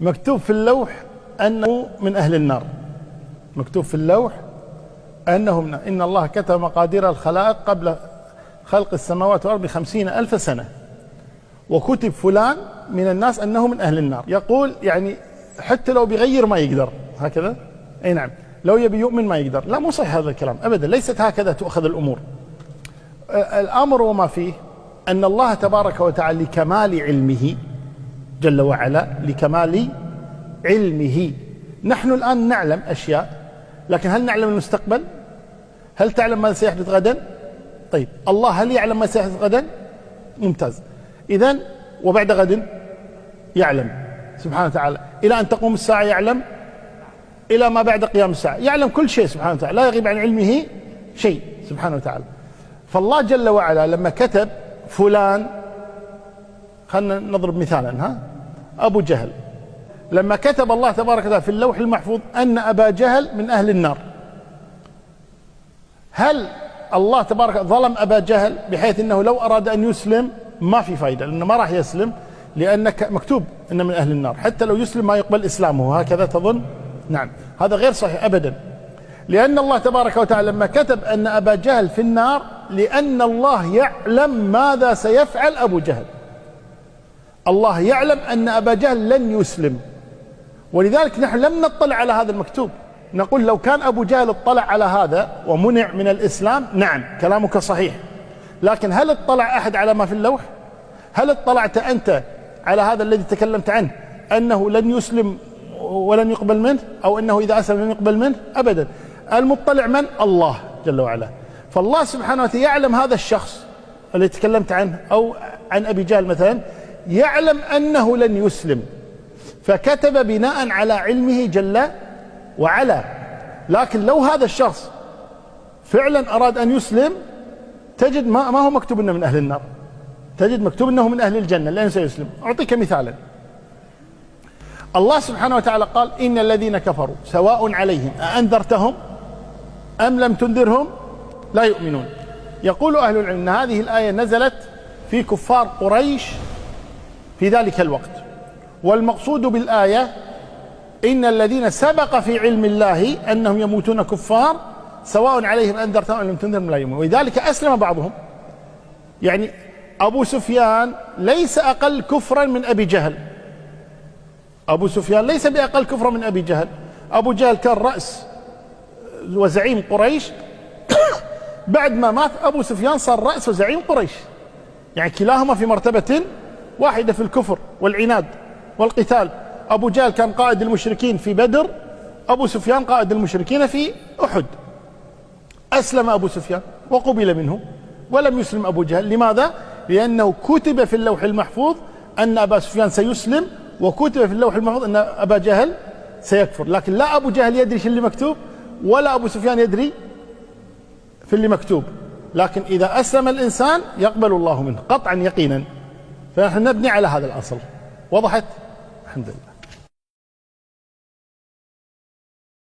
مكتوب في اللوح أنه من أهل النار. مكتوب في اللوح أنه إن الله كتب مقادير الخلائق قبل خلق السماوات والأرض ب50,000 سنة، وكتب فلان من الناس أنه من أهل النار. يقول يعني حتى لو بيغير ما يقدر هكذا. أي نعم، لو يبي يؤمن ما يقدر. لا، مو صحيح هذا الكلام أبدا، ليست هكذا تؤخذ الأمور. الأمر وما فيه أن الله تبارك وتعالى لكمال علمه جل وعلا، لكمال علمه. نحن الآن نعلم أشياء، لكن هل نعلم المستقبل؟ هل تعلم ماذا سيحدث غدا؟ طيب الله هل يعلم ما سيحدث غدا؟ ممتاز. إذن وبعد غد يعلم سبحانه وتعالى، إلى أن تقوم الساعة يعلم، إلى ما بعد قيام الساعة يعلم كل شيء سبحانه وتعالى، لا يغيب عن علمه شيء سبحانه وتعالى. فالله جل وعلا لما كتب فلان، خلنا نضرب مثالا، أبو جهل، لما كتب الله تبارك وتعالى في اللوح المحفوظ أن أبا جهل من أهل النار، هل الله تبارك ظلم أبا جهل بحيث أنه لو أراد أن يسلم ما في فايدة، لأنه ما راح يسلم، لأنك مكتوب أنه من أهل النار، حتى لو يسلم ما يقبل إسلامه، هكذا تظن؟ نعم، هذا غير صحيح أبدا. لأن الله تبارك وتعالى لما كتب أن أبا جهل في النار، لأن الله يعلم ماذا سيفعل أبو جهل. الله يعلم أن أبا جهل لن يسلم، ولذلك نحن لم نطلع على هذا المكتوب. نقول لو كان أبو جهل اطلع على هذا ومنع من الإسلام، نعم كلامك صحيح، لكن هل اطلع أحد على ما في اللوح؟ هل اطلعت أنت على هذا الذي تكلمت عنه أنه لن يسلم ولن يقبل منه، أو أنه إذا أسلم لن يقبل منه؟ أبدا. المطلع من؟ الله جل وعلا. فالله سبحانه وتعالى يعلم هذا الشخص الذي تكلمت عنه أو عن أبي جهل مثلا، يعلم أنه لن يسلم، فكتب بناء على علمه جل وعلا. لكن لو هذا الشخص فعلا أراد أن يسلم، تجد ما هو مكتوب أنه من أهل النار، تجد مكتوب أنه من أهل الجنة لأنه سيسلم. أعطيك مثالا. الله سبحانه وتعالى قال إن الذين كفروا سواء عليهم أأنذرتهم أم لم تنذرهم لا يؤمنون. يقول أهل العلم أن هذه الآية نزلت في كفار قريش في ذلك الوقت، والمقصود بالآية إن الذين سبق في علم الله أنهم يموتون كفار سواء عليهم أنذرتهم أم لم تنذرهم لا يؤمنون. ولذلك أسلم بعضهم. يعني أبو سفيان ليس أقل كفرا من أبي جهل، أبو سفيان ليس بأقل كفرا من أبي جهل. أبو جهل كان رأس وزعيم قريش، بعد ما مات أبو سفيان صار رأس وزعيم قريش، يعني كلاهما في مرتبة واحدة في الكفر والعناد والقتال. أبو جهل كان قائد المشركين في بدر، أبو سفيان قائد المشركين في أحد. أسلم أبو سفيان وقبل منه، ولم يسلم أبو جهل. لماذا؟ لأنه كتب في اللوح المحفوظ أن أبا سفيان سيسلم، وكتب في اللوح المحفوظ أن أبا جهل سيكفر. لكن لا أبو جهل يدري شو اللي مكتوب، ولا أبو سفيان يدري في اللي مكتوب. لكن إذا أسلم الإنسان يقبل الله منه قطعا يقينا. فنحن نبني على هذا الأصل. وضحت؟ الحمد لله.